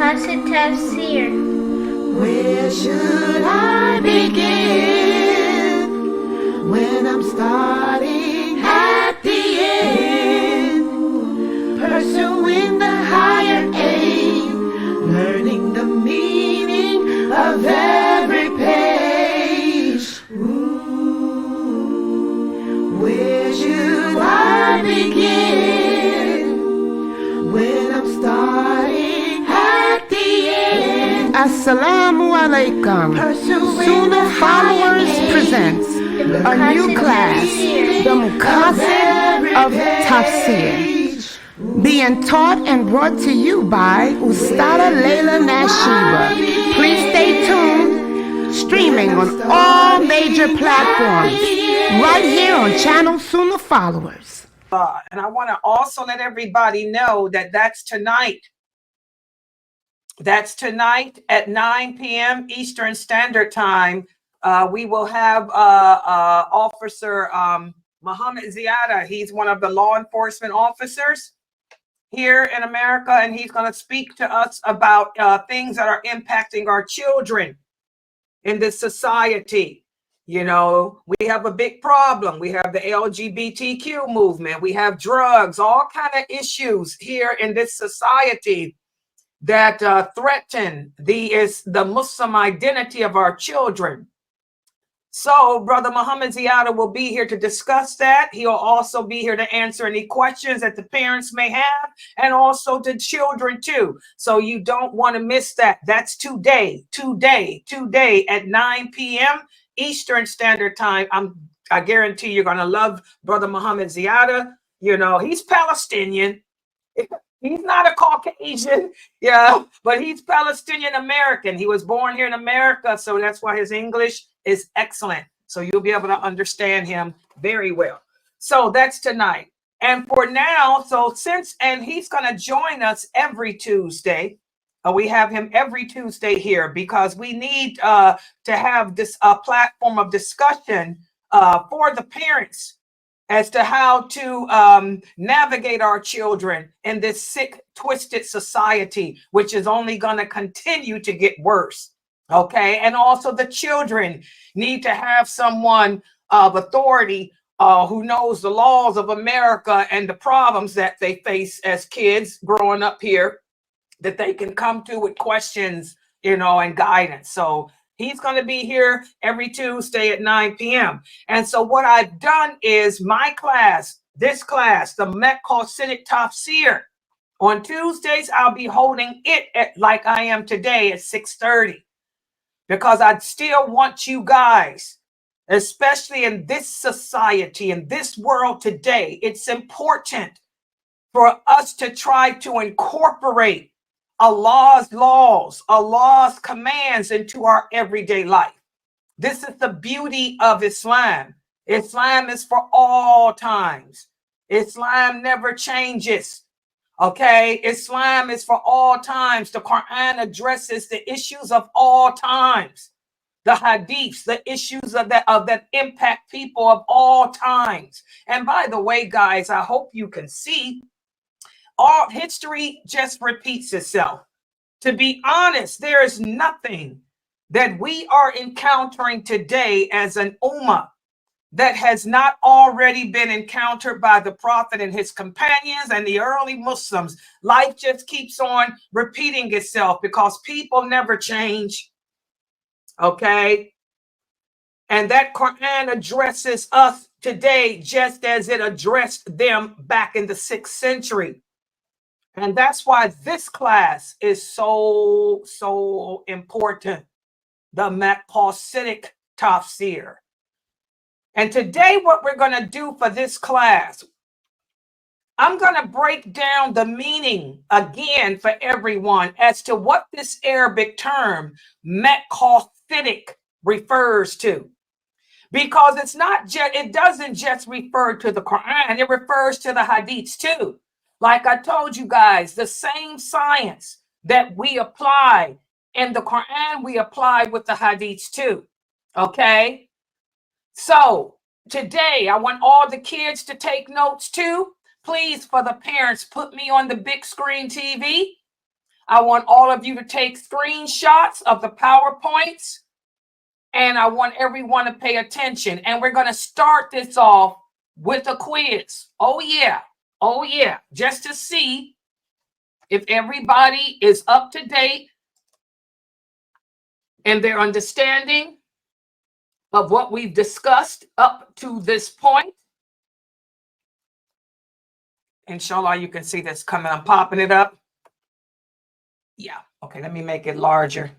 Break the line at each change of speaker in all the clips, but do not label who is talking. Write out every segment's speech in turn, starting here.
Maqasid Tafsir.
Where should I begin when I'm starting at the end? Pursuing the higher aim, learning the meaning of every page. Where should I begin when I'm starting at the end?
Assalamu alaikum. Sunnahfollowers presents a new class, the Maqasid of Tafsir, being taught and brought to you by Ustada Layla Nashiba. Please stay tuned, streaming on all major platforms, right here on channel Sunnahfollowers.
And I want to also let everybody know that that's tonight. That's tonight at 9 p.m. Eastern Standard Time. We will have Officer Muhammad Ziada. He's one of the law enforcement officers here in America, and he's going to speak to us about things that are impacting our children in this society. You know, we have a big problem. We have the LGBTQ movement. We have drugs, all kind of issues here in this society that threaten the Muslim identity of our children. So Brother Muhammad Ziada will be here to discuss that. He'll also be here to answer any questions that the parents may have, and also the children too. So you don't want to miss that. That's today at 9 p.m. Eastern Standard Time. I guarantee you're going to love Brother Muhammad Ziada. You know, he's Palestinian. He's not a Caucasian, yeah, but he's Palestinian American. He was born here in America, so that's why his English is excellent. So you'll be able to understand him very well. So that's tonight. And for now, and he's going to join us every Tuesday. We have him every Tuesday here because we need to have this platform of discussion for the parents as to how to navigate our children in this sick, twisted society, which is only going to continue to get worse. Okay. And also the children need to have someone of authority who knows the laws of America and the problems that they face as kids growing up here, that they can come to with questions, you know, and guidance. So he's going to be here every Tuesday at 9 p.m. And so what I've done is my class, this class, the Maqasid Tafsir, on Tuesdays, I'll be holding it at, like I am today, at 6:30, because I still want you guys, especially in this society, in this world today, it's important for us to try to incorporate Allah's laws, Allah's commands into our everyday life. This is the beauty of Islam. Islam is for all times. Islam never changes. Okay, Islam is for all times. The Quran addresses the issues of all times. The hadiths, the issues that impact people of all times. And by the way, guys, I hope you can see, all history just repeats itself. To be honest, there is nothing that we are encountering today as an ummah that has not already been encountered by the Prophet and his companions and the early Muslims. Life just keeps on repeating itself because people never change. Okay? And that Quran addresses us today just as it addressed them back in the 6th century. And that's why this class is so important, the Maqasid Tafsir. And today what we're going to do for this class, I'm going to break down the meaning again for everyone as to what this Arabic term Maqasid refers to. Because it doesn't just refer to the Quran, it refers to the hadiths too. Like I told you guys, the same science that we apply in the Quran, we apply with the hadiths too. Okay? So today, I want all the kids to take notes too. Please, for the parents, put me on the big screen TV. I want all of you to take screenshots of the PowerPoints, and I want everyone to pay attention. And we're going to start this off with a quiz. Oh, yeah. Oh, yeah. Just to see if everybody is up to date in their understanding of what we've discussed up to this point. Inshallah, you can see this coming. I'm popping it up. Yeah. Okay, let me make it larger.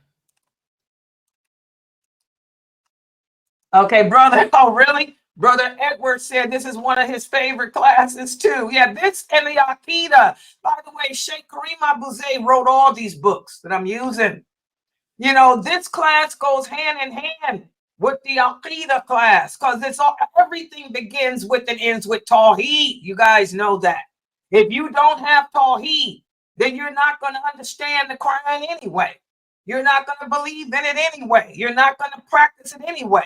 Okay, brother. Oh, really? Brother Edward said this is one of his favorite classes too. Yeah, this and the Aqidah. By the way, Sheikh Kareem Abu-Zayd wrote all these books that I'm using. You know, this class goes hand in hand with the Aqidah class because it's all, everything begins with and ends with Tawheed. You guys know that. If you don't have Tawheed, then you're not going to understand the Quran anyway. You're not going to believe in it anyway. You're not going to practice it anyway.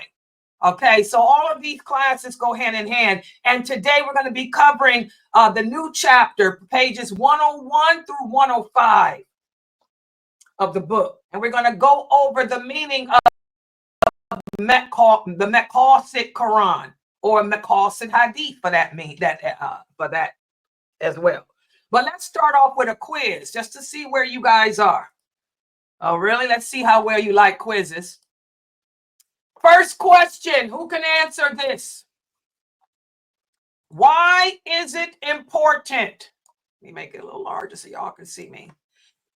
Okay, so all of these classes go hand in hand. And today we're going to be covering the new chapter, pages 101 through 105 of the book. And we're going to go over the meaning of the Maqasid Quran or Maqasid Hadith for that as well. But let's start off with a quiz just to see where you guys are. Oh, really? Let's see how well you like quizzes. First question, who can answer this? Why is it important? Let me make it a little larger so y'all can see me.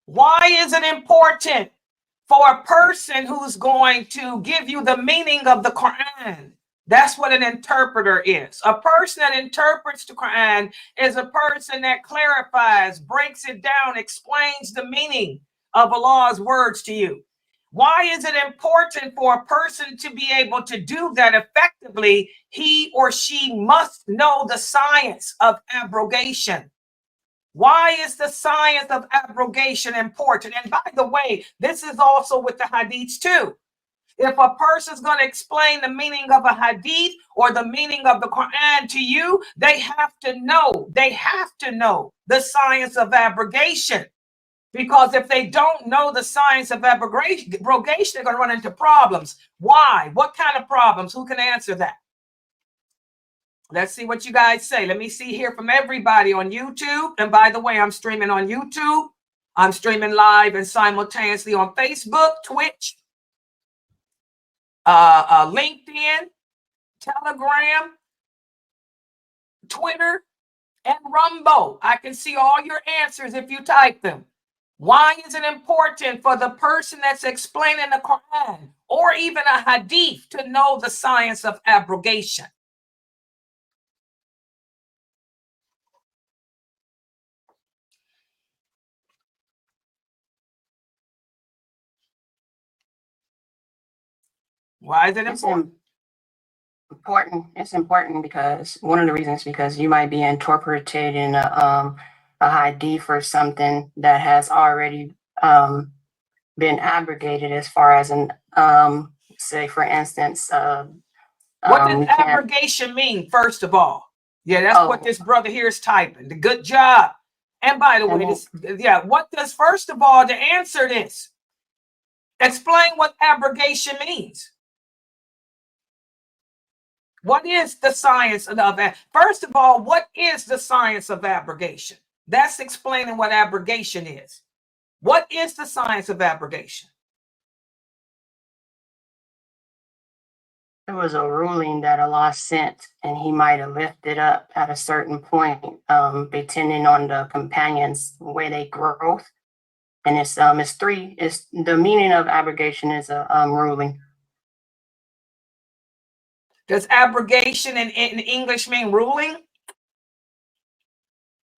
Why is it important for a person who's going to give you the meaning of the Quran? That's what an interpreter is. A person that interprets the Quran is a person that clarifies, breaks it down, explains the meaning of Allah's words to you. Why is it important for a person to be able to do that effectively? He or she must know the science of abrogation. Why is the science of abrogation important? And by the way, this is also with the hadiths too. If a person's going to explain the meaning of a hadith or the meaning of the Quran to you, they have to know the science of abrogation. Because if they don't know the science of abrogation, they're going to run into problems. Why? What kind of problems? Who can answer that? Let's see what you guys say. Let me see here from everybody on YouTube. And by the way, I'm streaming on YouTube. I'm streaming live and simultaneously on Facebook, Twitch, LinkedIn, Telegram, Twitter, and Rumbo. I can see all your answers if you type them. Why is it important for the person that's explaining the Quran or even a hadith to know the science of abrogation? Why is it important?
It's important because one of the reasons because you might be interpreting a hadith or something that has already been abrogated as far as an say for instance
what does abrogation mean, first of all? Yeah, that's what this brother here is typing. The good job. And by the way, what does, first of all, to answer this, explain what abrogation means. What is the science of first of all, what is the science of abrogation? That's explaining what abrogation is. What is the science of abrogation?
It was a ruling that Allah sent, and He might have lifted up at a certain point, depending on the companions' way they growth. And it's three. It's the meaning of abrogation is a ruling.
Does abrogation in English mean ruling?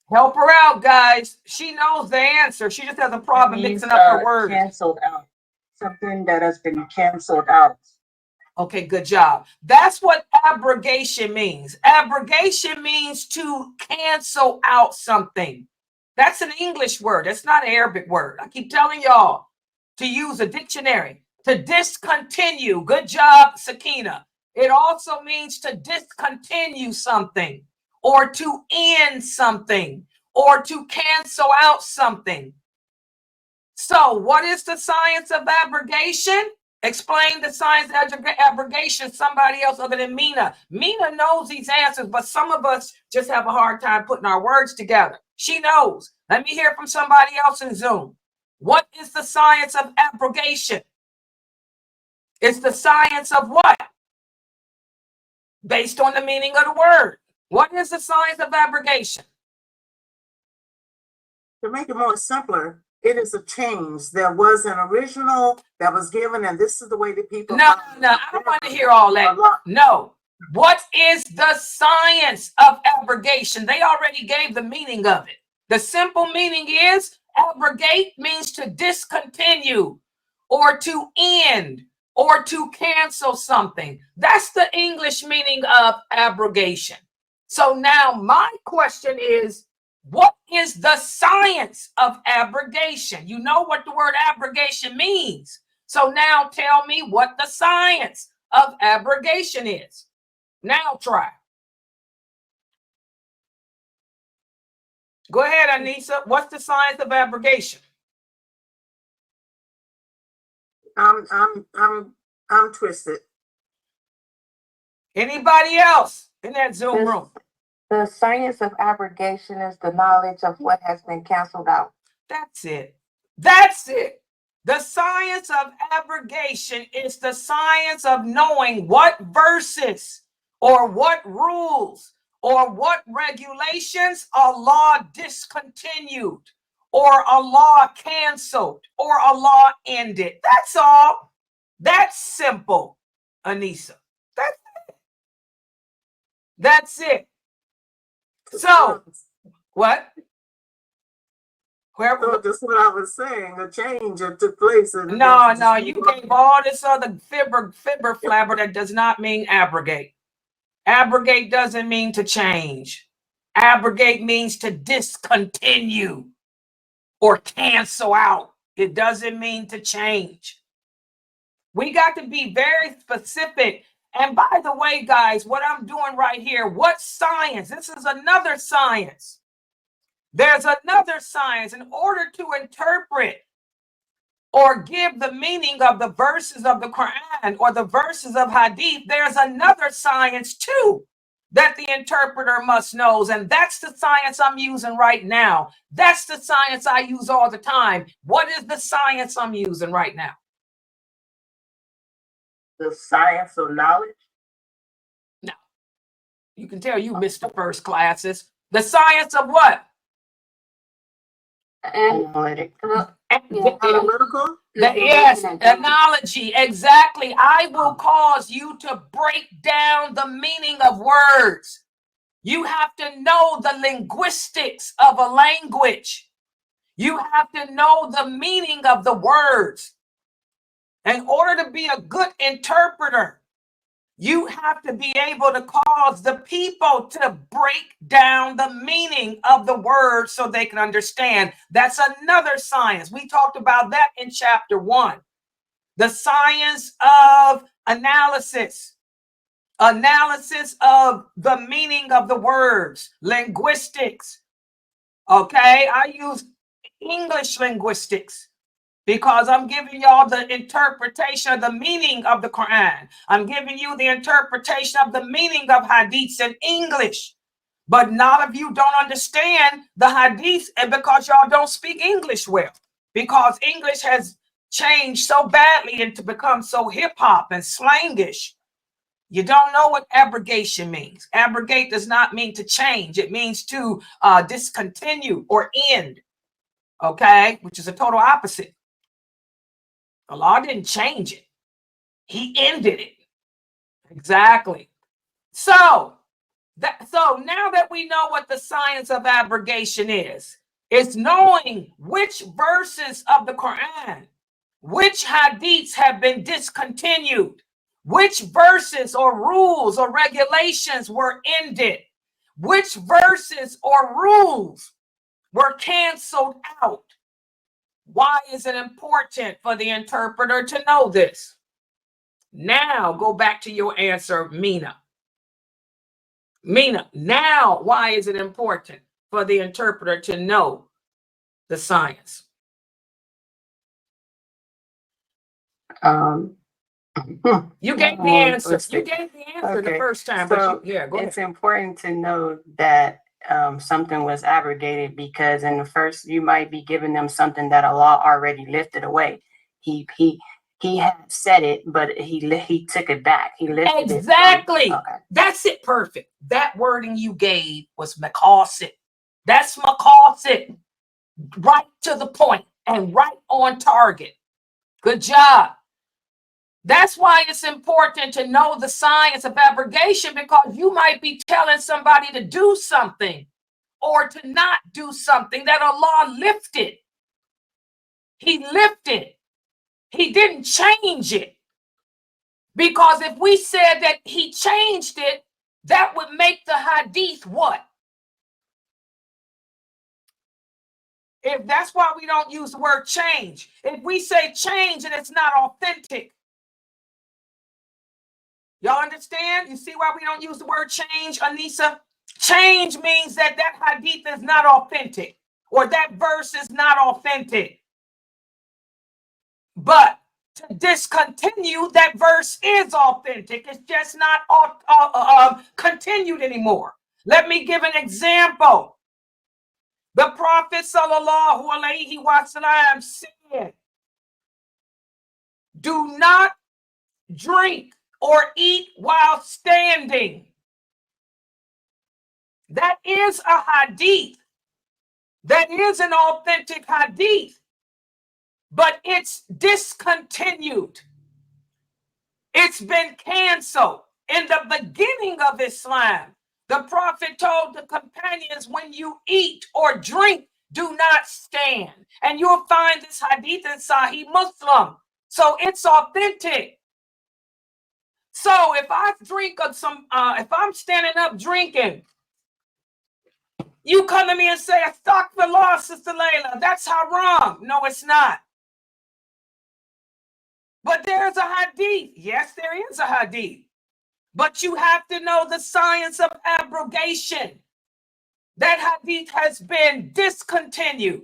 Help her out, guys. She knows the answer. She just has a problem mixing up her words.
Canceled out. Something that has been canceled out.
Okay, good job. That's what abrogation means. Abrogation means to cancel out something. That's an English word. That's not an Arabic word. I keep telling y'all to use a dictionary. To discontinue. Good job, Sakina. It also means to discontinue something or to end something or to cancel out something. So what is the science of abrogation? Explain the science of abrogation, somebody else other than Mina. Mina knows these answers, but some of us just have a hard time putting our words together. She knows. Let me hear from somebody else in Zoom. What is the science of abrogation? It's the science of what? Based on the meaning of the word. What is the science of abrogation?
To make it more simpler, it is a change. There was an original that was given, and this is the way that people.
No, I don't want to hear all that. No. What is the science of abrogation? They already gave the meaning of it. The simple meaning is abrogate means to discontinue or to end or to cancel something. That's the English meaning of abrogation. So now my question is, what is the science of abrogation? You know what the word abrogation means. So now tell me what the science of abrogation is. Now try. Go ahead, Anissa. What's the science of abrogation?
I'm twisted.
Anybody else in that Zoom room?
The science of abrogation is the knowledge of what has been canceled out.
That's it. That's it. The science of abrogation is the science of knowing what verses or what rules or what regulations Allah discontinued or Allah canceled or Allah ended. That's all. That's simple, Anissa. That's it. So, what? Where?
So that's what I was saying. A change that took place.
No, you gave all this other fibber flabber that does not mean abrogate. Abrogate doesn't mean to change. Abrogate means to discontinue or cancel out. It doesn't mean to change. We got to be very specific. And by the way, guys, what I'm doing right here, what science? This is another science. There's another science. In order to interpret or give the meaning of the verses of the Quran or the verses of Hadith, there's another science too that the interpreter must know. And that's the science I'm using right now. That's the science I use all the time. What is the science I'm using right now?
The science of knowledge?
No. You can tell you missed the first classes. The science of what?
Analytical?
Yes, analogy. Exactly. I will cause you to break down the meaning of words. You have to know the linguistics of a language. You have to know the meaning of the words. In order to be a good interpreter, you have to be able to cause the people to break down the meaning of the words so they can understand. That's another science. We talked about that in chapter 1. The science of analysis. Analysis of the meaning of the words. Linguistics. Okay, I use English linguistics, because I'm giving y'all the interpretation of the meaning of the Quran. I'm giving you the interpretation of the meaning of hadiths in English. But none of you don't understand the hadiths, and because y'all don't speak English well. Because English has changed so badly and to become so hip-hop and slangish. You don't know what abrogation means. Abrogate does not mean to change. It means to discontinue or end. Okay? Which is a total opposite. Allah didn't change it. He ended it. Exactly. So now that we know what the science of abrogation is, it's knowing which verses of the Quran, which hadiths have been discontinued, which verses or rules or regulations were ended, which verses or rules were canceled out. Why is it important for the interpreter to know this? Now go back to your answer, Mina. Mina, now why is it important for the interpreter to know the science? You gave the answer. You gave the answer the
Okay.
first time,
So
but yeah, go ahead.
it's important to know that something was abrogated because in the first you might be giving them something that Allah already lifted away. He had said it, but he took it back. He lifted
Exactly.
it. Okay.
That's it. Perfect. That wording you gave was Maqasid. That's Maqasid. Right to the point and right on target. Good job. That's why it's important to know the science of abrogation, because you might be telling somebody to do something or to not do something that Allah lifted. He lifted. He didn't change it. Because if we said that he changed it, that would make the hadith what? If that's why we don't use the word change. If we say change and it's not authentic. Y'all understand? You see why we don't use the word change, Anissa? Change means that that hadith is not authentic or that verse is not authentic. But to discontinue, that verse is authentic. It's just not continued anymore. Let me give an example. The Prophet sallallahu alaihi wasallam said, do not drink or eat while standing. That is a hadith. That is an authentic hadith, but it's discontinued. It's been canceled. In the beginning of Islam, the Prophet told the companions, when you eat or drink, do not stand. And you'll find this hadith in Sahih Muslim. So it's authentic. So if I drink if I'm standing up drinking, you come to me and say, Astaghfirullah, Sister Layla, that's haram. No, it's not. But there's a hadith. Yes, there is a hadith. But you have to know the science of abrogation. That hadith has been discontinued.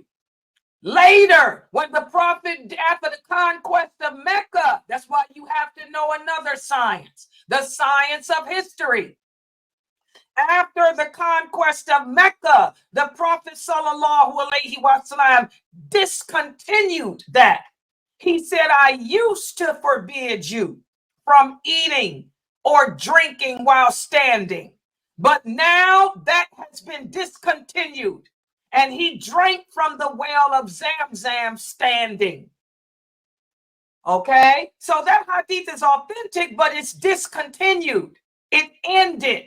Later, when the Prophet, after the conquest of Mecca, that's why you have to know another science, the science of history. After the conquest of Mecca, the Prophet sallallahu alaihi wasallam discontinued that. He said, I used to forbid you from eating or drinking while standing, but now that has been discontinued. And he drank from the well of Zamzam standing. Okay, so that hadith is authentic, but it's discontinued. It ended.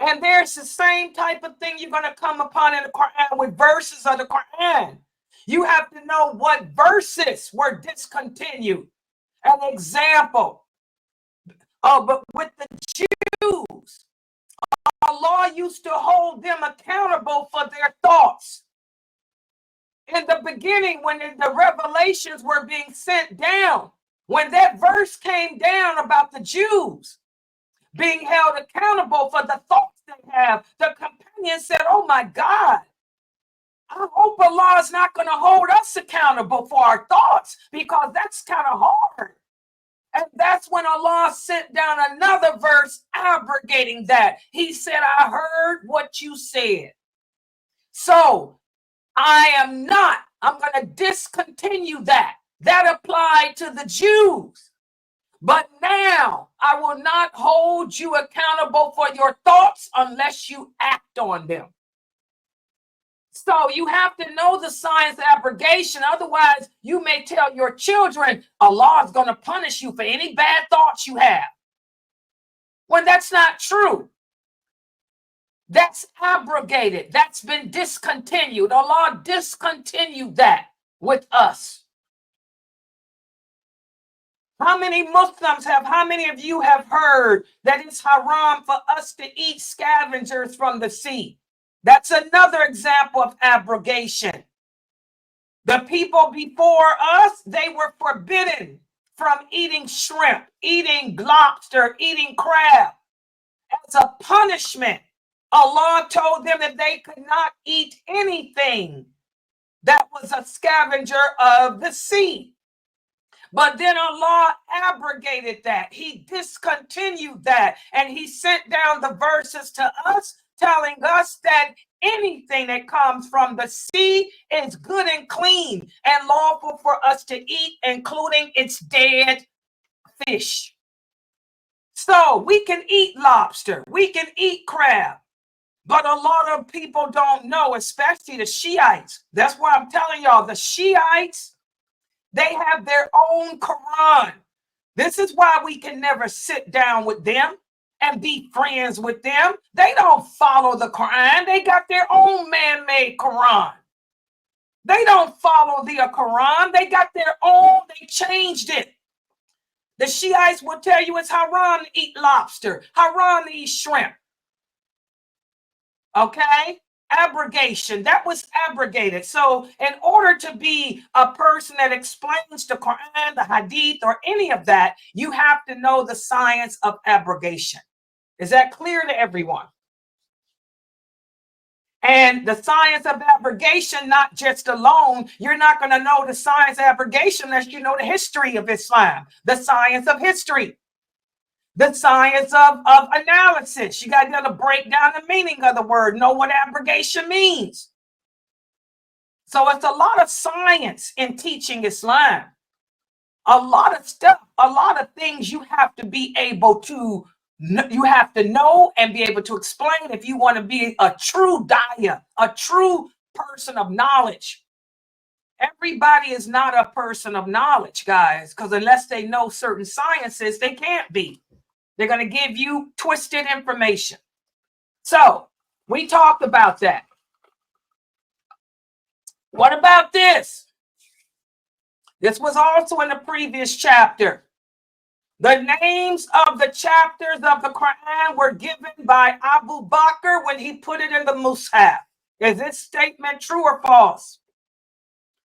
And there's the same type of thing you're going to come upon in the Quran with verses of the Quran. You have to know what verses were discontinued. An example, but with the Jews, Allah used to hold them accountable for their thoughts. In the beginning, when the revelations were being sent down, when that verse came down about the Jews being held accountable for the thoughts they have, the companion said, oh my God, I hope Allah is not going to hold us accountable for our thoughts, because that's kind of hard. And that's when Allah sent down another verse abrogating that. He said, I heard what you said. So I'm going to discontinue that. That applied to the Jews. But now I will not hold you accountable for your thoughts unless you act on them. So you have to know the science of abrogation. Otherwise, you may tell your children, Allah is going to punish you for any bad thoughts you have. When that's not true. That's abrogated. That's been discontinued. Allah discontinued that with us. How many of you have heard that it's haram for us to eat scavengers from the sea? That's another example of abrogation. The people before us, they were forbidden from eating shrimp, eating lobster, eating crab. As a punishment, Allah told them that they could not eat anything that was a scavenger of the sea. But then Allah abrogated that. He discontinued that. And he sent down the verses to us, telling us that anything that comes from the sea is good and clean and lawful for us to eat, including its dead fish. So we can eat lobster, we can eat crab, but a lot of people don't know, especially the Shiites. That's why I'm telling y'all, the Shiites, they have their own Quran. This is why we can never sit down with them and be friends with them. They don't follow the Quran. They got their own man-made Quran. They don't follow the Quran. They got their own. They changed it. The Shiites will tell you it's haram to eat lobster, haram to eat shrimp. Okay? Abrogation. That was abrogated. So in order to be a person that explains the Quran, the Hadith, or any of that, you have to know the science of abrogation. Is that clear to everyone? And the science of abrogation, not just alone, you're not going to know the science of abrogation unless you know the history of Islam, the science of history, the science of analysis. You got to break down the meaning of the word, know what abrogation means. So it's a lot of science in teaching Islam. A lot of stuff, a lot of things you have to be able to you have to know and be able to explain if you want to be a true daya, a true person of knowledge. Everybody is not a person of knowledge, guys, because unless they know certain sciences, they can't be. They're going to give you twisted information. So we talked about that. What about this? This was also in the previous chapter. The names of the chapters of the Quran were given by Abu Bakr when he put it in the Mus'haf. Is this statement true or false?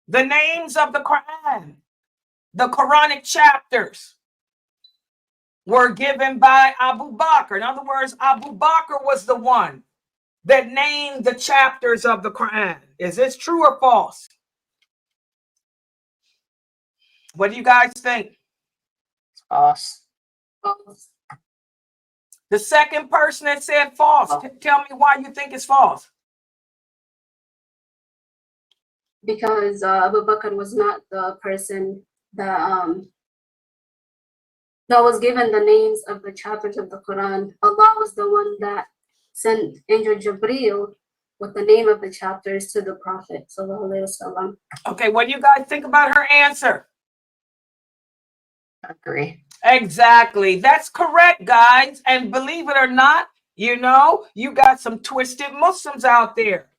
The names of the Quran, the Quranic chapters, were given by Abu Bakr. In other words, Abu Bakr was the one that named the chapters of the Quran. Is this true or false? What do you guys think?
False.
The second person that said false, tell me why you think it's false.
Because Abu Bakr was not the person that was given the names of the chapters of the Quran. Allah was the one that sent Angel Jibreel with the name of the chapters to the Prophet.
Okay, what do you guys think about her answer?
Agree.
Exactly. That's correct, guys. And believe it or not, you know, you got some twisted Muslims out there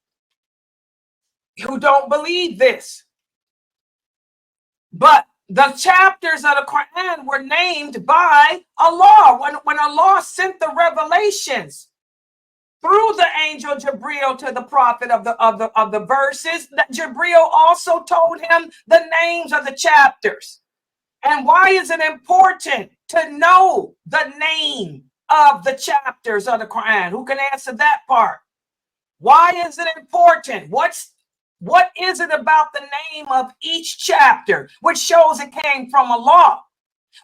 who don't believe this. But the chapters of the Quran were named by Allah. When Allah sent the revelations through the angel Jibreel to the prophet of the verses, that Jibreel also told him the names of the chapters. And why is it important to know the name of the chapters of the Quran? Who can answer that part? Why is it important? What is it about the name of each chapter, which shows it came from Allah?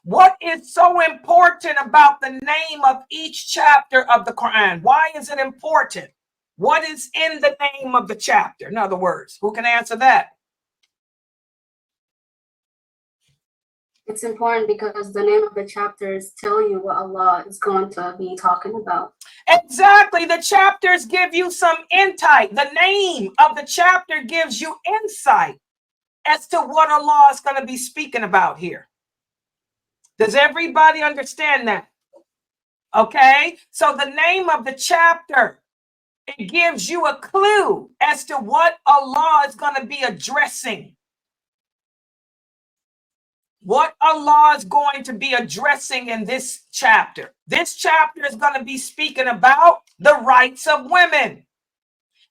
What is so important about the name of each chapter of the Quran? Why is it important? What is in the name of the chapter? In other words, who can answer that?
It's important because the name of the chapters tell you what Allah is going to be talking about.
Exactly. The chapters give you some insight. The name of the chapter gives you insight as to what Allah is going to be speaking about here. Does everybody understand that? Okay. So the name of the chapter, it gives you a clue as to what Allah is going to be addressing. What Allah is going to be addressing in this chapter. This chapter is going to be speaking about the rights of women.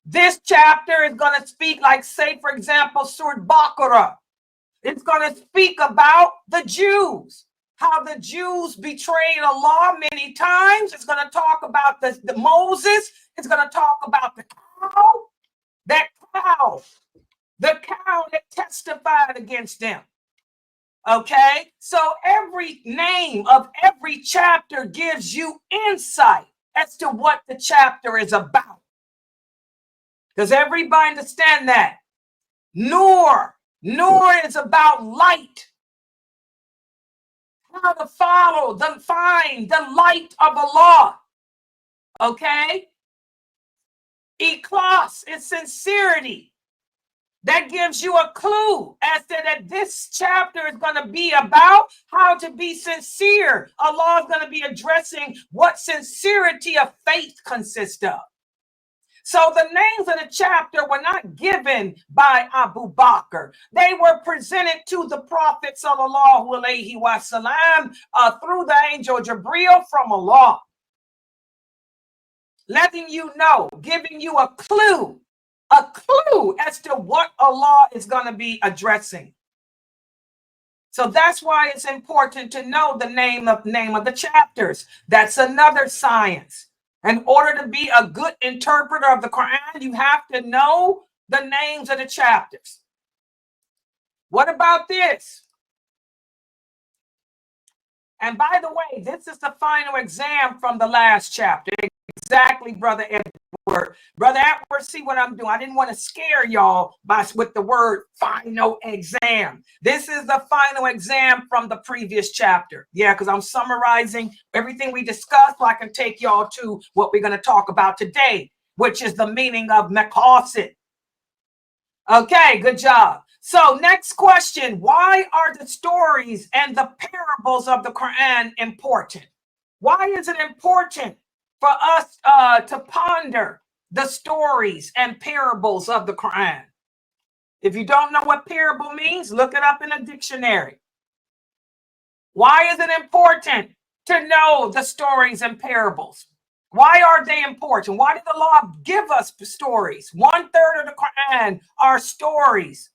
This chapter is going to speak, like, say, for example, Surah Baqarah. It's going to speak about the Jews, how the Jews betrayed Allah many times. It's going to talk about the Moses. It's going to talk about the cow, the cow that testified against them. Okay, so every name of every chapter gives you insight as to what the chapter is about. Does everybody understand that? Nur is about light. How to follow, find the light of Allah. Okay? Ikhlas is sincerity. That gives you a clue as to that this chapter is going to be about how to be sincere. Allah is going to be addressing what sincerity of faith consists of. So the names of the chapter were not given by Abu Bakr. They were presented to the Prophet sallallahu alaihi wasallam through the angel Jibreel from Allah, letting you know, giving you a clue as to what Allah is going to be addressing. So that's why it's important to know the name of the chapters. That's another science. In order to be a good interpreter of the Quran, you have to know the names of the chapters. What about this? And by the way, this is the final exam from the last chapter. Exactly, Brother Edward. Brother Edward, see what I'm doing? I didn't want to scare y'all with the word final exam. This is the final exam from the previous chapter. Yeah, because I'm summarizing everything we discussed so I can take y'all to what we're going to talk about today, which is the meaning of Maqasid. Okay, good job. So next question, why are the stories and the parables of the Quran important? Why is it important for us to ponder the stories and parables of the Quran? If you don't know what parable means, look it up in a dictionary. Why is it important to know the stories and parables? Why are they important? Why did the law give us stories? 1/3 of the Quran are stories.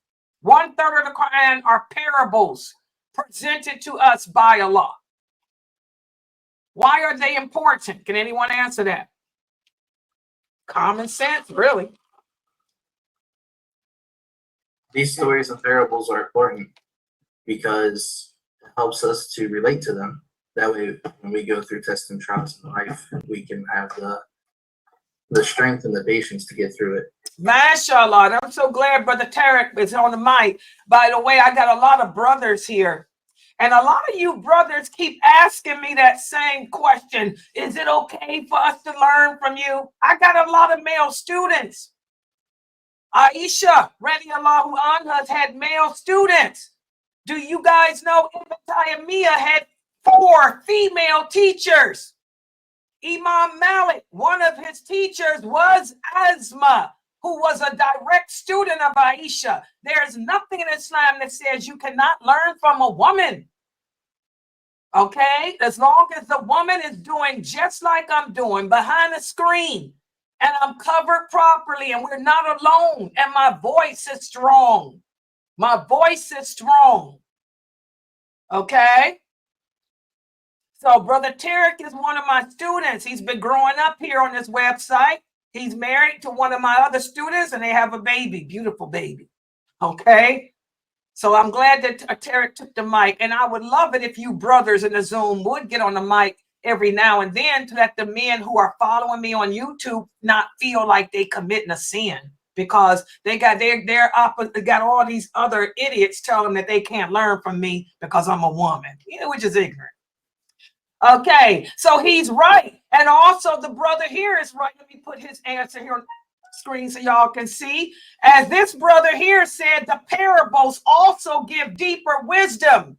1/3 of the Quran are parables presented to us by Allah. Why are they important? Can anyone answer that? Common sense, really.
These stories and parables are important because it helps us to relate to them. That way, when we go through tests and trials in life, we can have the strength and the patience to get through it.
MashaAllah. I'm so glad Brother Tarek is on the mic. By the way, I got a lot of brothers here. And a lot of you brothers keep asking me that same question. Is it okay for us to learn from you? I got a lot of male students. Aisha, radiallahu anha, had male students. Do you guys know Ibn Taymiyyah had 4 female teachers? Imam Malik, one of his teachers was Asma, who was a direct student of Aisha. There's nothing in Islam that says you cannot learn from a woman. Okay? As long as the woman is doing just like I'm doing behind the screen, and I'm covered properly, and we're not alone, and my voice is strong. My voice is strong. Okay? So Brother Tarek is one of my students. He's been growing up here on this website. He's married to one of my other students, and they have a baby, beautiful baby. Okay? So I'm glad that Tarek took the mic, and I would love it if you brothers in the Zoom would get on the mic every now and then to let the men who are following me on YouTube not feel like they committing a sin, because they got got all these other idiots telling them that they can't learn from me because I'm a woman, which is ignorant. Okay, so he's right. And also the brother here is right. Let me put his answer here on the screen so y'all can see. As this brother here said, the parables also give deeper wisdom.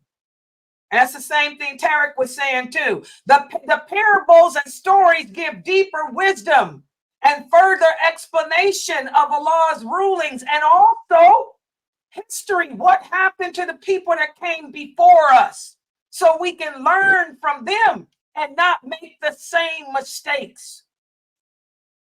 And that's the same thing Tarek was saying too. The parables and stories give deeper wisdom and further explanation of Allah's rulings, and also history, what happened to the people that came before us, so we can learn from them and not make the same mistakes.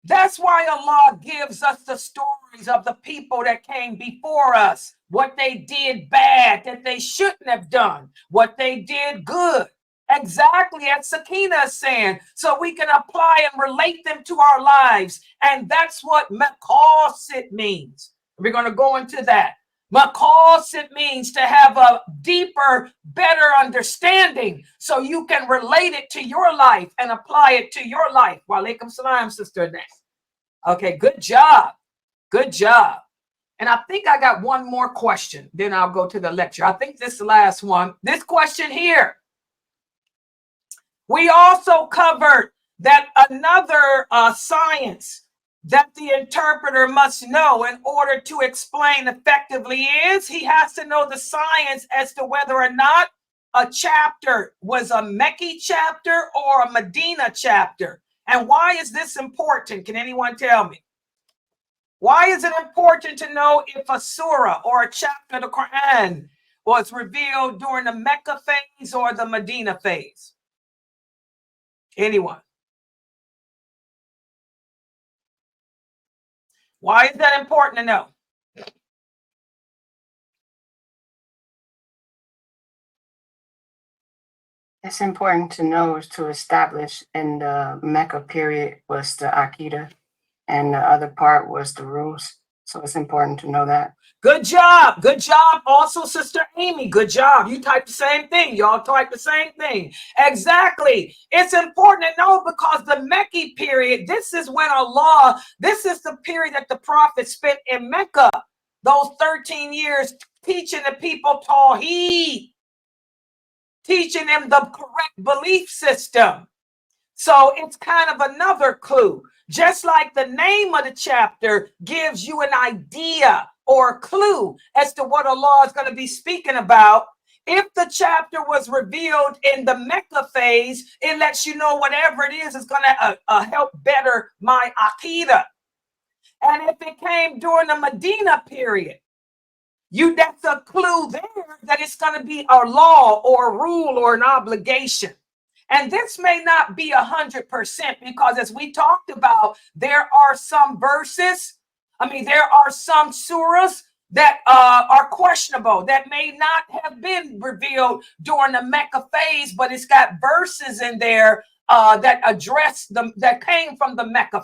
That's why Allah gives us the stories of the people that came before us, what they did bad that they shouldn't have done, what they did good. Exactly as Sakina is saying, so we can apply and relate them to our lives. And that's what Maqasid means. We're going to go into that. Maqasid means to have a deeper, better understanding so you can relate it to your life and apply it to your life. Wa alaikum salam, Sister Nay. Okay, good job. Good job. And I think I got one more question. Then I'll go to the lecture. I think this is the last one. This question here. We also covered that another science that the interpreter must know in order to explain effectively is he has to know the science as to whether or not a chapter was a Mecca chapter or a Medina chapter. And why is this important? Can anyone tell me? Why is it important to know if a surah or a chapter of the Quran was revealed during the Mecca phase or the Medina phase? Anyone? Why is that important to know?
It's important to know to establish in the Mecca period was the Aqidah and the other part was the rules. So it's important to know that.
Good job. Good job. Also, Sister Amy, good job. You typed the same thing. Y'all typed the same thing. Exactly. It's important to know because the Mecca period, this is when Allah, this is the period that the Prophet spent in Mecca, those 13 years teaching the people Tawheed, teaching them the correct belief system. So it's kind of another clue. Just like the name of the chapter gives you an idea or a clue as to what Allah is going to be speaking about. If the chapter was revealed in the Mecca phase, it lets you know whatever it is going to help better my Aqidah. And if it came during the Medina period, that's a clue there that it's going to be a law or a rule or an obligation. And this may not be 100% because as we talked about, there are some verses, there are some surahs that are questionable, that may not have been revealed during the Mecca phase, but it's got verses in there that address them, that came from the Mecca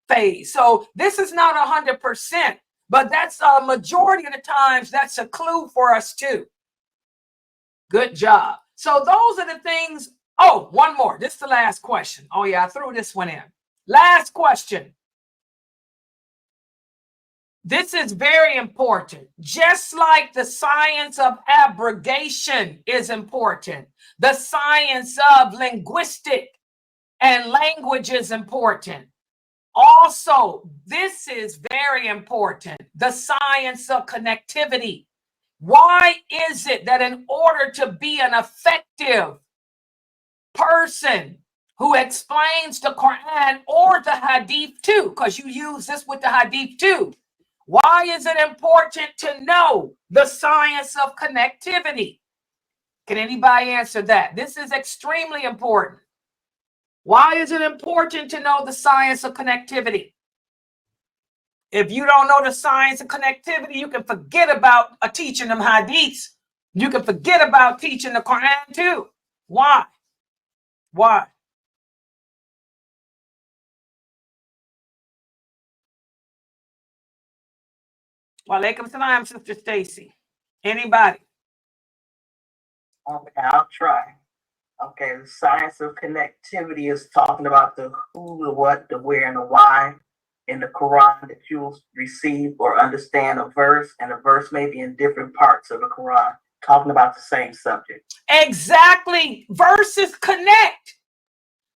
phase. So this is not 100%, but that's a majority of the times, that's a clue for us too. Good job. So those are the things. Oh, one more. This is the last question. Oh, yeah, I threw this one in. Last question. This is very important. Just like the science of abrogation is important, the science of linguistic and language is important. Also, this is very important. The science of connectivity. Why is it that in order to be an effective person who explains the Quran or the Hadith too, because you use this with the Hadith too, why is it important to know the science of connectivity? Can anybody answer that? This is extremely important. Why is it important to know the science of connectivity? If you don't know the science of connectivity, you can forget about teaching them Hadiths. You can forget about teaching the Quran too. Why? Why? Wa alaikum salam, Sister Stacy. Anybody?
Okay, I'll try. Okay, the science of connectivity is talking about the who, the what, the where, and the why in the Quran that you'll receive or understand a verse, and a verse may be in different parts of the Quran, talking about the same subject.
Exactly. Verses connect.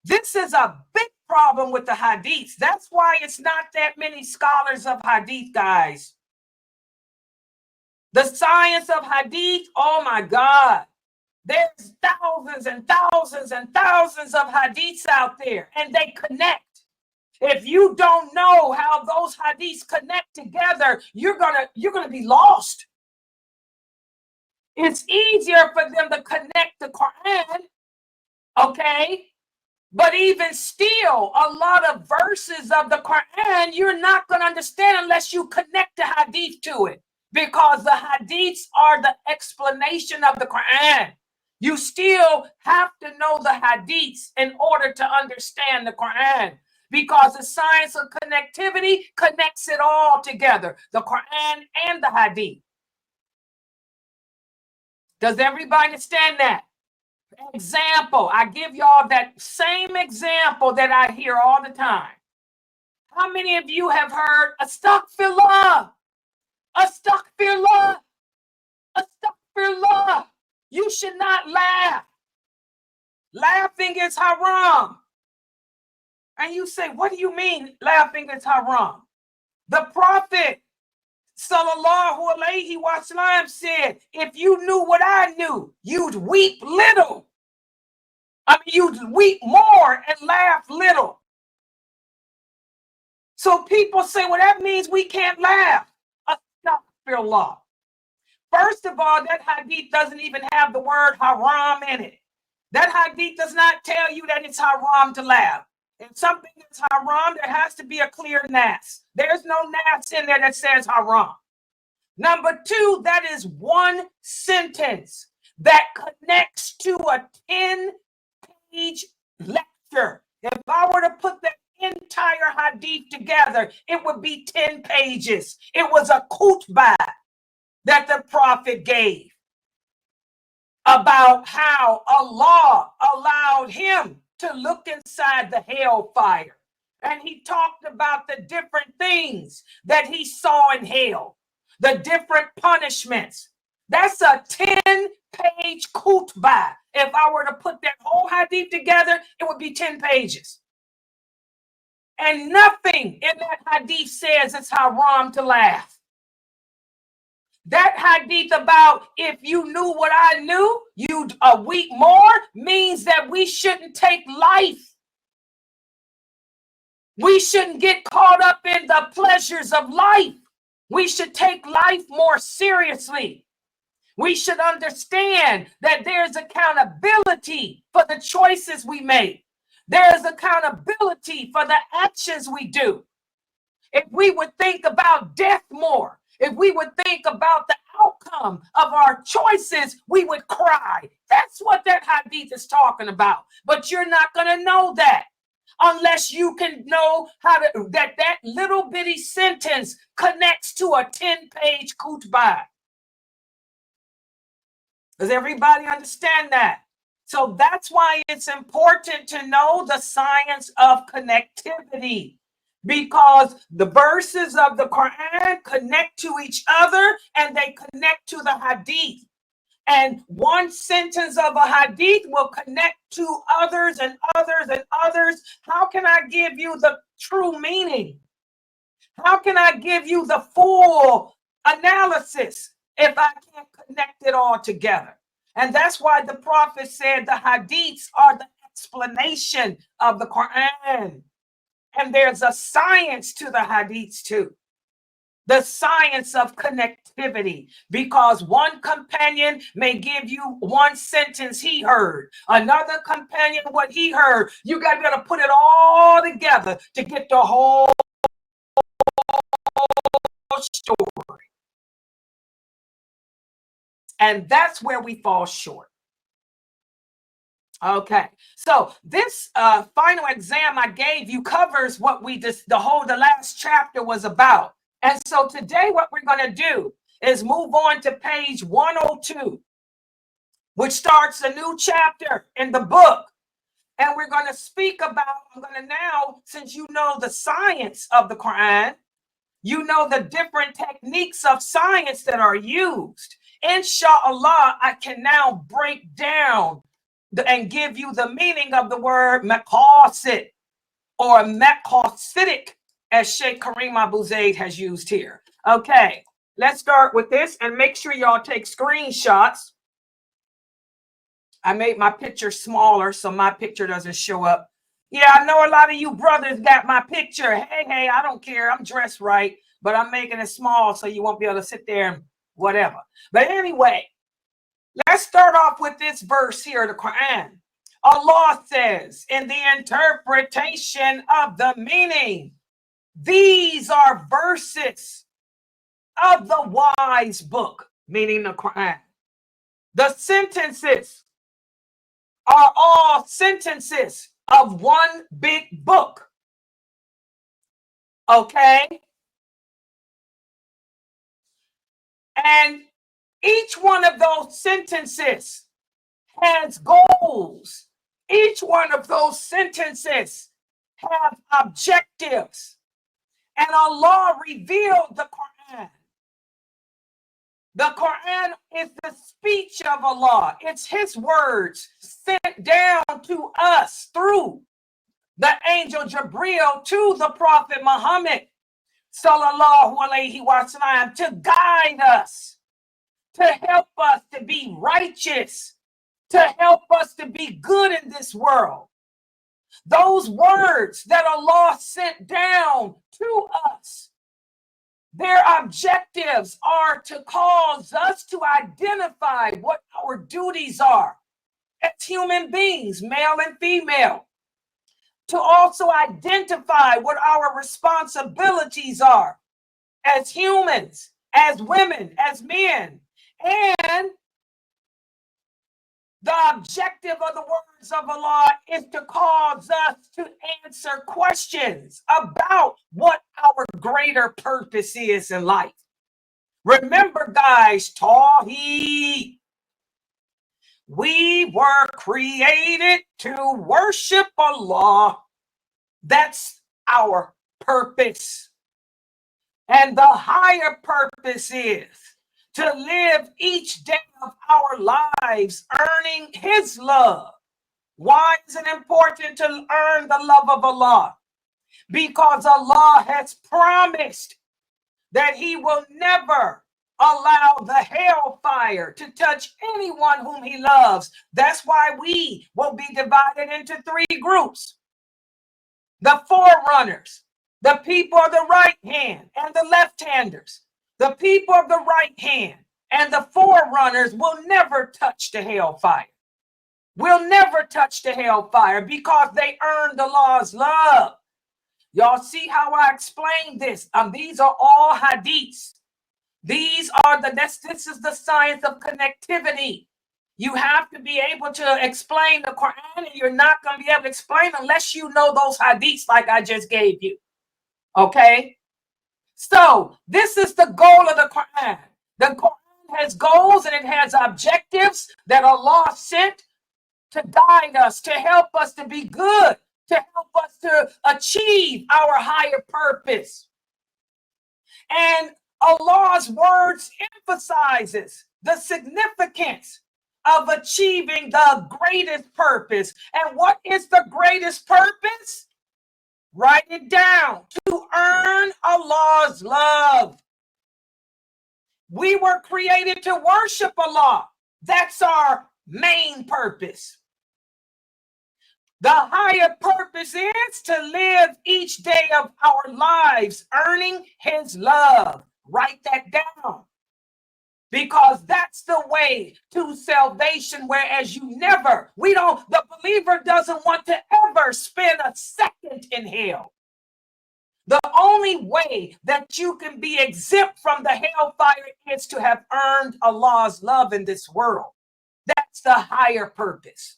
This is a big problem with the Hadiths. That's why it's not that many scholars of Hadith, guys. The science of Hadith, oh my God. There's thousands and thousands and thousands of Hadiths out there, and they connect. If you don't know how those Hadiths connect together, you're gonna be lost. It's easier for them to connect the Quran, okay? But even still, a lot of verses of the Quran, you're not going to understand unless you connect the Hadith to it, because the Hadiths are the explanation of the Quran. You still have to know the Hadiths in order to understand the Quran, because the science of connectivity connects it all together, the Quran and the Hadith. Does everybody understand that? Example, I give y'all that same example that I hear all the time. How many of you have heard astaghfirullah, astaghfirullah, astaghfirullah? You should not laugh. Laughing is haram. And you say, what do you mean laughing is haram? The Prophet sallallahu alaihi wasallam said, if you knew what I knew, you'd weep little. I mean, you'd weep more and laugh little. So people say, well, that means we can't laugh. Astaghfirullah. First of all, that hadith doesn't even have the word haram in it. That hadith does not tell you that it's haram to laugh. If something is haram, there has to be a clear nas. There's no nas in there that says haram. Number two, that is one sentence that connects to a 10-page lecture. If I were to put that entire hadith together, it would be 10 pages. It was a khutbah that the Prophet gave about how Allah allowed him to look inside the hellfire. And he talked about the different things that he saw in hell, the different punishments. That's a 10-page khutbah. If I were to put that whole hadith together, it would be 10 pages. And nothing in that hadith says it's haram to laugh. That hadith about if you knew what I knew, you'd weep more, means that we shouldn't take life. We shouldn't get caught up in the pleasures of life. We should take life more seriously. We should understand that there's accountability for the choices we make. There's accountability for the actions we do. If we would think about death more, if we would think about the outcome of our choices, we would cry. That's what that hadith is talking about. But you're not going to know that unless you can know how to, that little bitty sentence connects to a 10-page khutbah. Does everybody understand that? So that's why it's important to know the science of connectivity, because the verses of the Quran connect to each other and they connect to the hadith. And one sentence of a hadith will connect to others and others and others. How can I give you the true meaning? How can I give you the full analysis if I can't connect it all together? And that's why the Prophet said the hadiths are the explanation of the Quran. And there's a science to the hadiths too. The science of connectivity, because one companion may give you one sentence he heard, another companion what he heard. You got to put it all together to get the whole story. And that's where we fall short. Okay, so this final exam I gave you covers what we just, the last chapter was about. And so today what we're going to do is move on to page 102, which starts a new chapter in the book. And we're going to speak about, I'm going to now, since you know the science of the Quran, you know the different techniques of science that are used. Inshallah, I can now break down and give you the meaning of the word maqasid or maqasidic, as Sheikh Kareem Abu Zaid has used here. Okay, let's start with this and make sure y'all take screenshots. I made my picture smaller so my picture doesn't show up. Yeah, I know a lot of you brothers got my picture. Hey, I don't care. I'm dressed right, but I'm making it small so you won't be able to sit there and whatever. But anyway, let's start off with this verse here, the Quran. Allah says in the interpretation of the meaning, these are verses of the wise book, meaning the Quran. The sentences are all sentences of one big book. Okay? And Each one of those sentences has goals. Each one of those sentences have objectives. And Allah revealed the Quran. The Quran is the speech of Allah. It's his words sent down to us through the angel Jibreel to the Prophet Muhammad sallallahu alaihi wasallam to guide us, to help us to be righteous, to help us to be good in this world. Those words that Allah sent down to us, their objectives are to cause us to identify what our duties are as human beings, male and female, to also identify what our responsibilities are as humans, as women, as men, and the objective of the words of Allah is to cause us to answer questions about what our greater purpose is in life. Remember, guys, Tawheed. We were created to worship Allah. That's our purpose. And the higher purpose is to live each day of our lives earning his love. Why is it important to earn the love of Allah? Because Allah has promised that he will never allow the hellfire to touch anyone whom he loves. That's why we will be divided into three groups. The forerunners, the people of the right hand and the left-handers. The people of the right hand and the forerunners will never touch the hellfire. Will never touch the hellfire because they earned the Allah's love. Y'all see how I explain this? These are all hadiths. These are this is the science of connectivity. You have to be able to explain the Quran, and you're not going to be able to explain unless you know those hadiths like I just gave you. Okay? So this is the goal of the Quran. The Quran has goals and it has objectives that Allah sent to guide us, to help us to be good, to help us to achieve our higher purpose. And Allah's words emphasizes the significance of achieving the greatest purpose. And what is the greatest purpose? Write it down. To earn Allah's love. We were created to worship Allah. That's our main purpose. The higher purpose is to live each day of our lives earning his love. Write that down. Because that's the way to salvation, whereas the believer doesn't want to ever spend a second in hell. The only way that you can be exempt from the hellfire is to have earned Allah's love in this world. That's the higher purpose.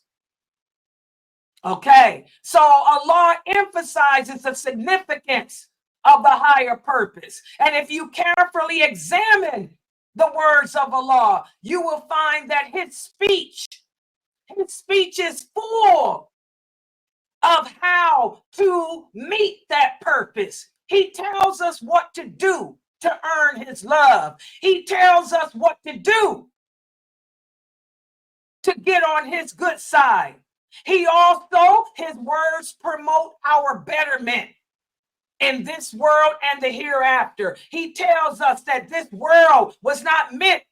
Okay, so Allah emphasizes the significance of the higher purpose. And if you carefully examine the words of Allah, you will find that his speech is full of how to meet that purpose. He tells us what to do to earn his love. He tells us what to do to get on his good side. His words promote our betterment in this world and the hereafter. He tells us that this world was not meant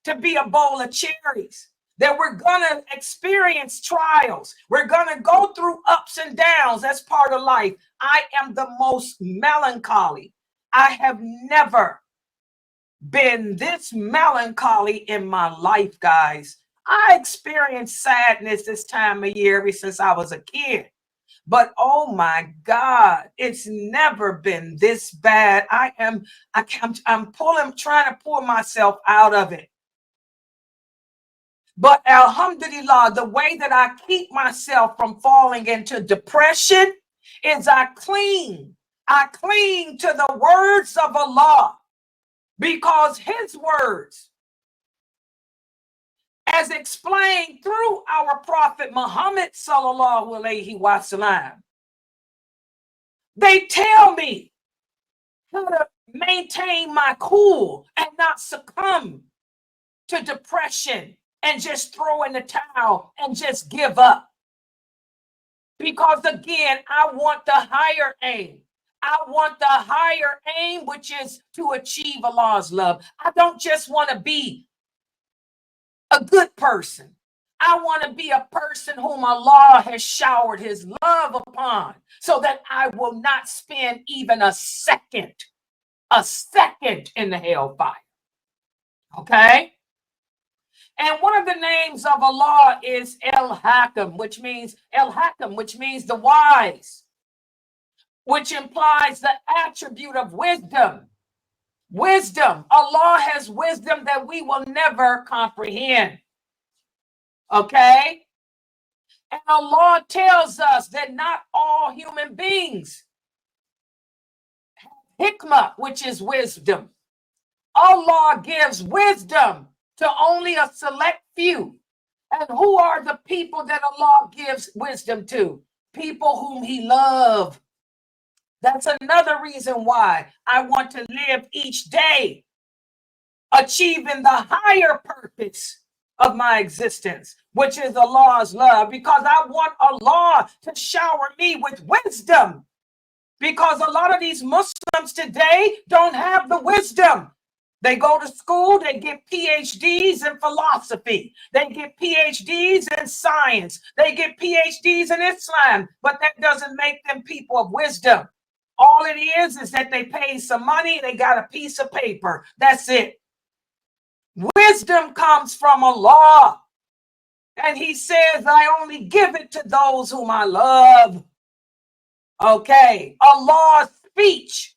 to be a bowl of cherries, that we're going to experience trials. We're going to go through ups and downs. That's part of life. I am the most melancholy. I have never been this melancholy in my life, guys. I experienced sadness this time of year ever since I was a kid. But oh my God, it's never been this bad. I'm trying to pull myself out of it. But alhamdulillah, the way that I keep myself from falling into depression is I cling to the words of Allah, because his words as explained through our Prophet Muhammad sallallahu alaihi wasallam. They tell me how to maintain my cool and not succumb to depression and just throw in the towel and just give up. Because again, I want the higher aim. I want the higher aim, which is to achieve Allah's love. I don't just want to be a good person. I want to be a person whom Allah has showered his love upon, so that I will not spend even a second in the hellfire. Okay? And one of the names of Allah is El-Hakam, which means the wise, which implies the attribute of wisdom. Wisdom. Allah has wisdom that we will never comprehend. Okay? And Allah tells us that not all human beings have hikmah, which is wisdom. Allah gives wisdom to only a select few. And who are the people that Allah gives wisdom to? People whom he loves. That's another reason why I want to live each day achieving the higher purpose of my existence, which is Allah's love, because I want Allah to shower me with wisdom. Because a lot of these Muslims today don't have the wisdom. They go to school, they get PhDs in philosophy, they get PhDs in science, they get PhDs in Islam, but that doesn't make them people of wisdom. All it is that they pay some money, they got a piece of paper. That's it. Wisdom comes from Allah. And he says, I only give it to those whom I love. Okay, Allah's speech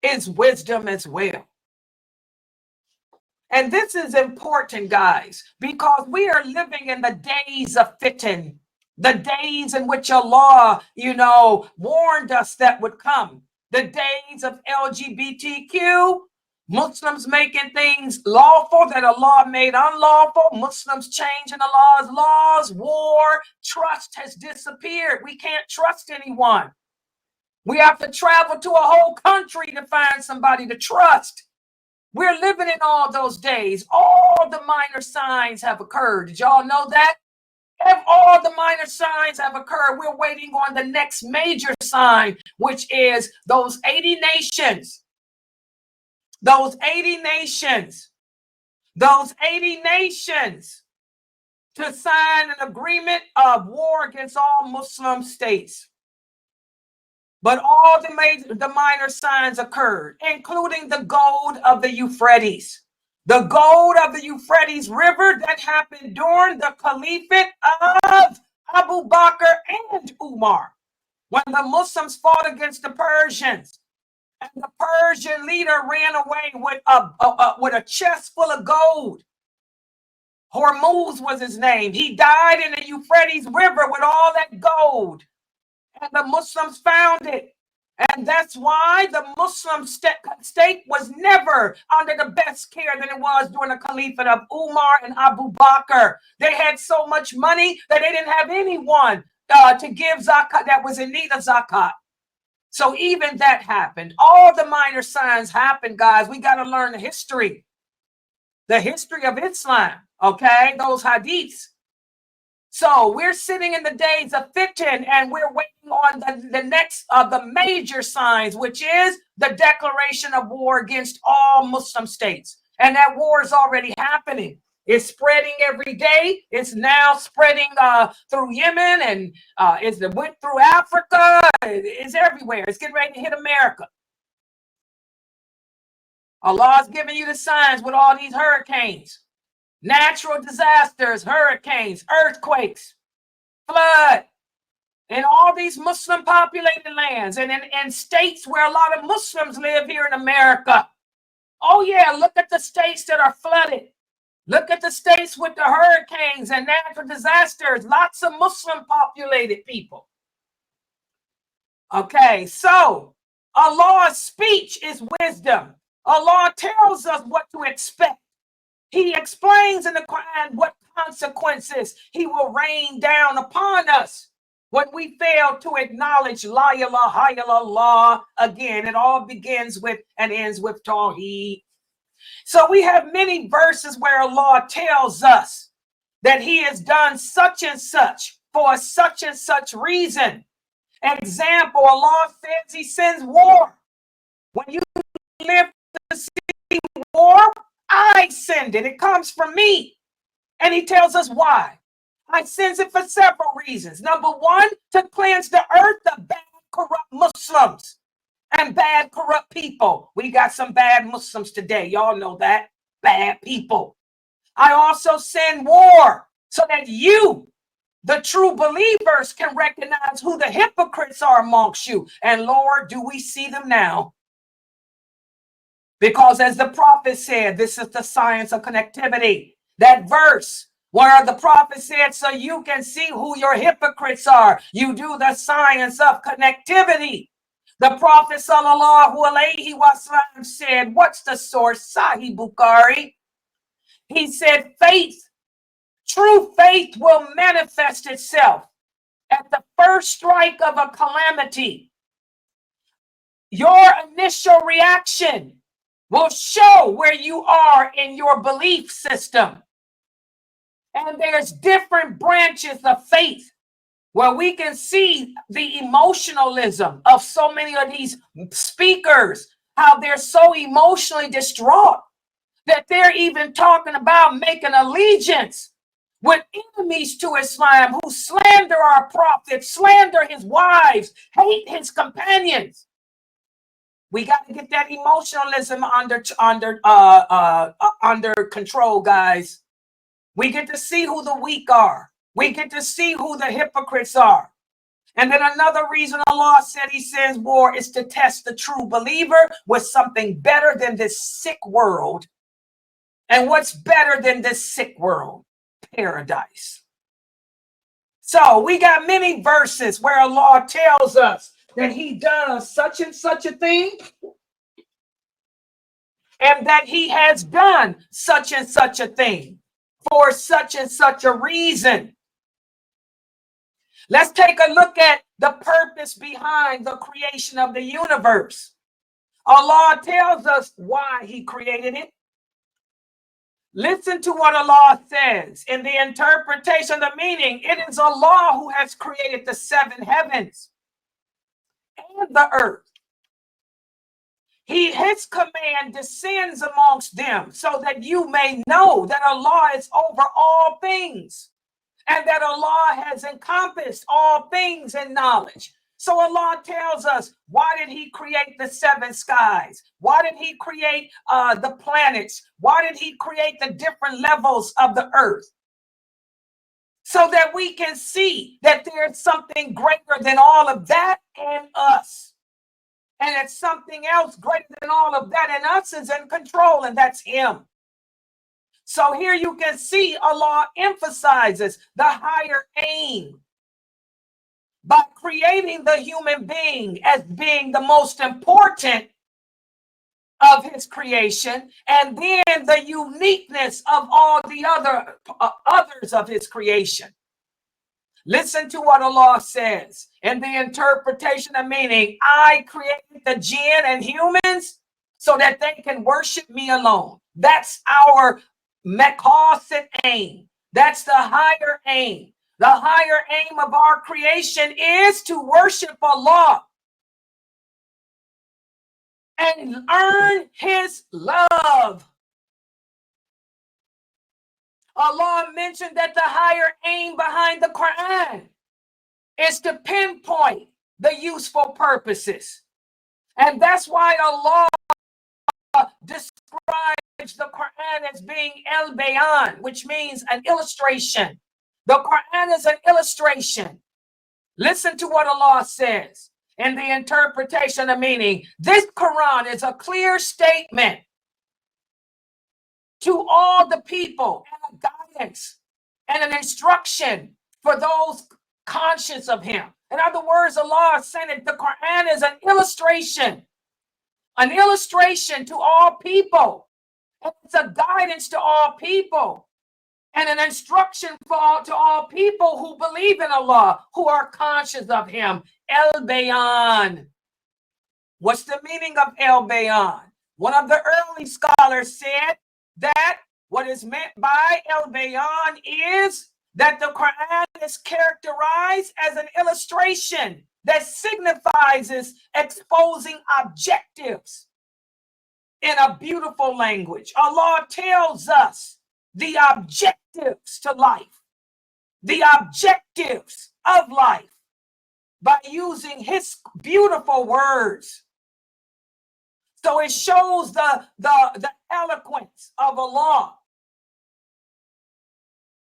is wisdom as well. And this is important, guys, because we are living in the days of fitan, the days in which Allah, warned us that would come. The days of LGBTQ, Muslims making things lawful that Allah made unlawful, Muslims changing Allah's laws, war, trust has disappeared. We can't trust anyone. We have to travel to a whole country to find somebody to trust. We're living in all those days. All the minor signs have occurred. Did y'all know that? If all the minor signs have occurred, we're waiting on the next major sign, which is those 80 nations. Those 80 nations to sign an agreement of war against all Muslim states. But all the minor signs occurred, including the gold of the Euphrates. The gold of the Euphrates River that happened during the caliphate of Abu Bakr and Umar, when the Muslims fought against the Persians. And the Persian leader ran away with a chest full of gold. Hormuz was his name. He died in the Euphrates River with all that gold. And the Muslims found it. And that's why the Muslim state was never under the best care than it was during the caliphate of Umar and Abu Bakr. They had so much money that they didn't have anyone to give zakat that was in need of zakat. So even that happened. All the minor signs happened, guys. We got to learn the history of Islam, okay? Those hadiths. So we're sitting in the days of fitan, and we're waiting on the next of the major signs, which is the declaration of war against all Muslim states. And that war is already happening. It's spreading every day. It's now spreading through Yemen, and it went through Africa. It's everywhere. It's getting ready to hit America. Allah's giving you the signs with all these hurricanes. Natural disasters, hurricanes, earthquakes, flood, in all these Muslim populated lands and in states where a lot of Muslims live here in America. Oh yeah, look at the states that are flooded. Look at the states with the hurricanes and natural disasters. Lots of Muslim populated people. Okay, so Allah's speech is wisdom. Allah tells us what to expect. He explains in the Quran what consequences he will rain down upon us when we fail to acknowledge La ilaha illallah. Again, it all begins with and ends with Tawheed. So we have many verses where Allah tells us that he has done such and such for such and such reason. Example, Allah says he sends war. When you live to see war, I send it. It comes from me. And he tells us why. I sends it for several reasons. Number one, to cleanse the earth of bad, corrupt Muslims and bad, corrupt people. We got some bad Muslims today. Y'all know that. Bad people. I also send war so that you, the true believers, can recognize who the hypocrites are amongst you. And Lord, do we see them now? Because as the prophet said, this is the science of connectivity. That verse where the prophet said, so you can see who your hypocrites are. You do the science of connectivity. The prophet sallallahu alaihi wasallam said, what's the source? Sahih Bukhari. He said, faith, true faith will manifest itself at the first strike of a calamity. Your initial reaction will show where you are in your belief system. And there's different branches of faith where we can see the emotionalism of so many of these speakers, how they're so emotionally distraught that they're even talking about making allegiance with enemies to Islam who slander our prophet, slander his wives, hate his companions. We got to get that emotionalism under control, guys. We get to see who the weak are. We get to see who the hypocrites are. And then another reason Allah said he sends war is to test the true believer with something better than this sick world. And what's better than this sick world? Paradise. So we got many verses where Allah tells us that he does such and such a thing, and that he has done such and such a thing for such and such a reason. Let's take a look at the purpose behind the creation of the universe. Allah tells us why he created it. Listen to what Allah says in the interpretation, the meaning. It is Allah who has created the seven heavens and the earth. His command descends amongst them so that you may know that Allah is over all things and that Allah has encompassed all things in knowledge. So Allah tells us, why did he create the seven skies? Why did he create the planets? Why did he create the different levels of the earth? So that we can see that there's something greater than all of that in us. And it's something else greater than all of that in us is in control, and that's him. So here you can see Allah emphasizes the higher aim by creating the human being as being the most important of his creation, and then the uniqueness of all the others of his creation. Listen to what Allah says in the interpretation of meaning. I created the jinn and humans so that they can worship me alone. That's our Maqasid aim. That's the higher aim. The higher aim of our creation is to worship Allah and earn his love. Allah mentioned that the higher aim behind the Quran is to pinpoint the useful purposes. And that's why Allah describes the Quran as being al-bayan, which means an illustration. The Quran is an illustration. Listen to what Allah says in the interpretation of meaning. This Quran is a clear statement to all the people, and a guidance and an instruction for those conscious of him. In other words, Allah is saying that the Quran is an illustration to all people, And it's a guidance to all people and an instruction to all people who believe in Allah, who are conscious of Him. El-Bayan. What's the meaning of El-Bayan? One of the early scholars said that what is meant by El-Bayan is that the Quran is characterized as an illustration that signifies exposing objectives in a beautiful language. Allah tells us the objectives to life, the objectives of life, by using His beautiful words. So it shows the eloquence of Allah.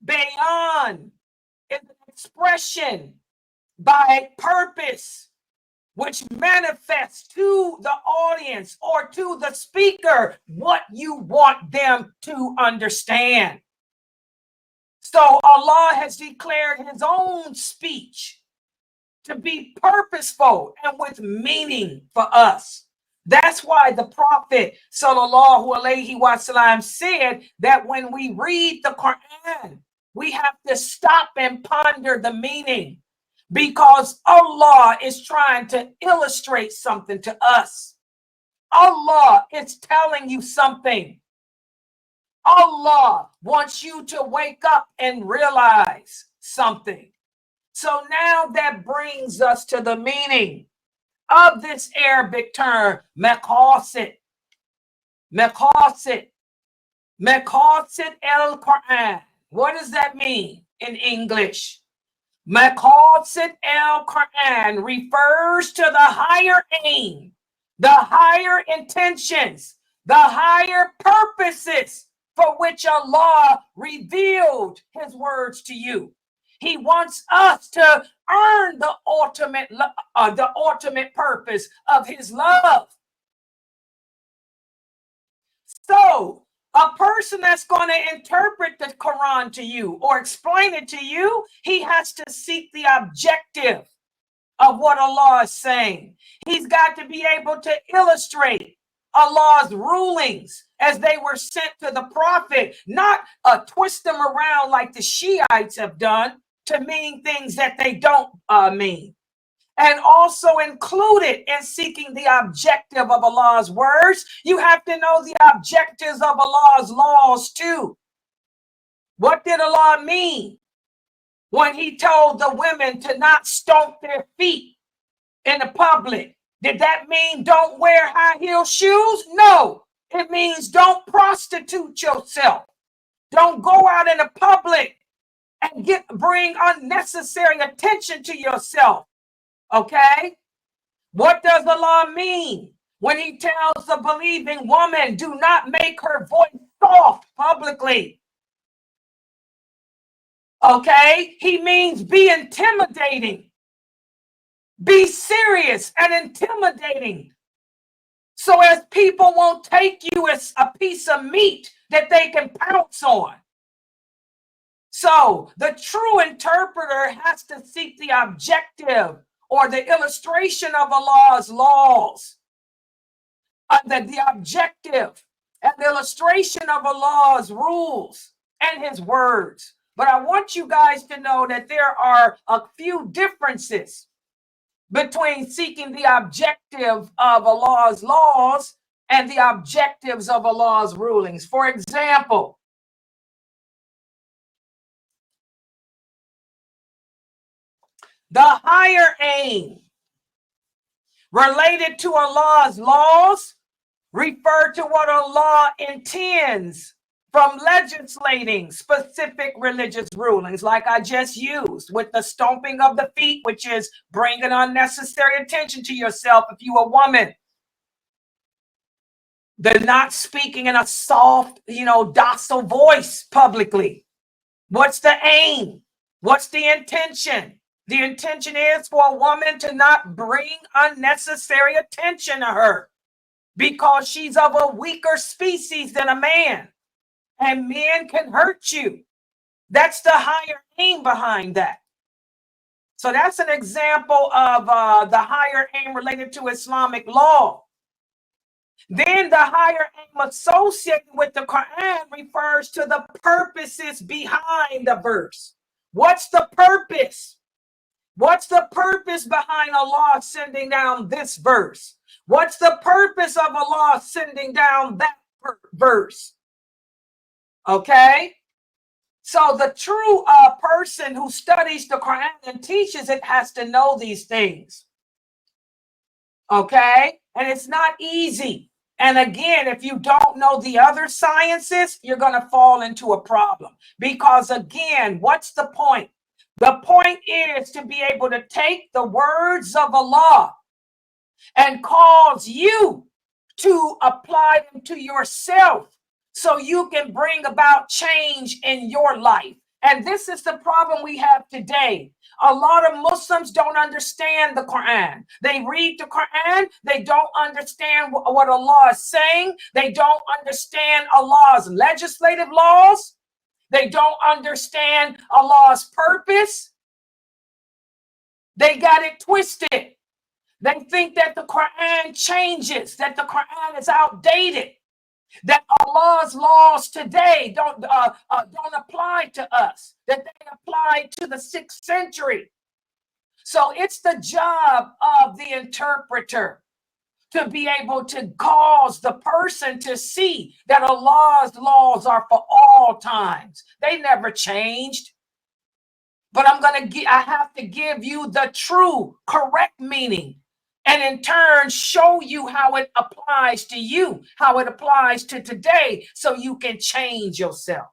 Bayan is an expression by purpose, which manifests to the audience or to the speaker what you want them to understand. So Allah has declared His own speech to be purposeful and with meaning for us. That's why the Prophet sallallahu alaihi wasallam said that when we read the Quran, we have to stop and ponder the meaning, because Allah is trying to illustrate something to us. Allah is telling you something. Allah wants you to wake up and realize something. So now that brings us to the meaning of this Arabic term, Maqasid. Maqasid. Maqasid al-Quran. What does that mean in English? Maqasid al-Quran refers to the higher aim, the higher intentions, the higher purposes for which Allah revealed His words to you. He wants us to earn the ultimate purpose of His love. So, a person that's going to interpret the Quran to you or explain it to you, he has to seek the objective of what Allah is saying. He's got to be able to illustrate Allah's rulings as they were sent to the Prophet, not twist them around like the Shiites have done to mean things that they don't mean. And also included in seeking the objective of Allah's words, you have to know the objectives of Allah's laws too. What did Allah mean when He told the women to not stomp their feet in the public? Did that mean don't wear high heel shoes? No, it means don't prostitute yourself. Don't go out in the public and bring unnecessary attention to yourself. Okay? What does Allah mean when He tells the believing woman, do not make her voice soft publicly? Okay? He means be intimidating. Be serious and intimidating, so as people won't take you as a piece of meat that they can pounce on. So the true interpreter has to seek the objective or the illustration of Allah's laws, the objective and the illustration of Allah's rules and His words. But I want you guys to know that there are a few differences between seeking the objective of Allah's laws and the objectives of Allah's rulings. For example, the higher aim related to Allah's laws refer to what Allah intends from legislating specific religious rulings, like I just used with the stomping of the feet, which is bringing unnecessary attention to yourself if you're a woman. The not speaking in a soft, docile voice publicly. What's the aim? What's the intention? The intention is for a woman to not bring unnecessary attention to her because she's of a weaker species than a man, and men can hurt you. That's the higher aim behind that. So that's an example of the higher aim related to Islamic law. Then the higher aim associated with the Quran refers to the purposes behind the verse. What's the purpose? What's the purpose behind Allah sending down this verse? What's the purpose of Allah sending down that verse? Okay? So the true person who studies the Quran and teaches it has to know these things. Okay? And it's not easy. And again, if you don't know the other sciences, you're going to fall into a problem. Because again, what's the point? The point is to be able to take the words of Allah and cause you to apply them to yourself so you can bring about change in your life. And this is the problem we have today. A lot of Muslims don't understand the Quran. They read the Quran. They don't understand what Allah is saying. They don't understand Allah's legislative laws. They don't understand Allah's purpose. They got it twisted. They think that the Quran changes, that the Quran is outdated, that Allah's laws today don't apply to us, that they apply to the 6th century. So it's the job of the interpreter to be able to cause the person to see that Allah's laws are for all times. They never changed. But I have to give you the true, correct meaning, and in turn show you how it applies to you, how it applies to today, so you can change yourself.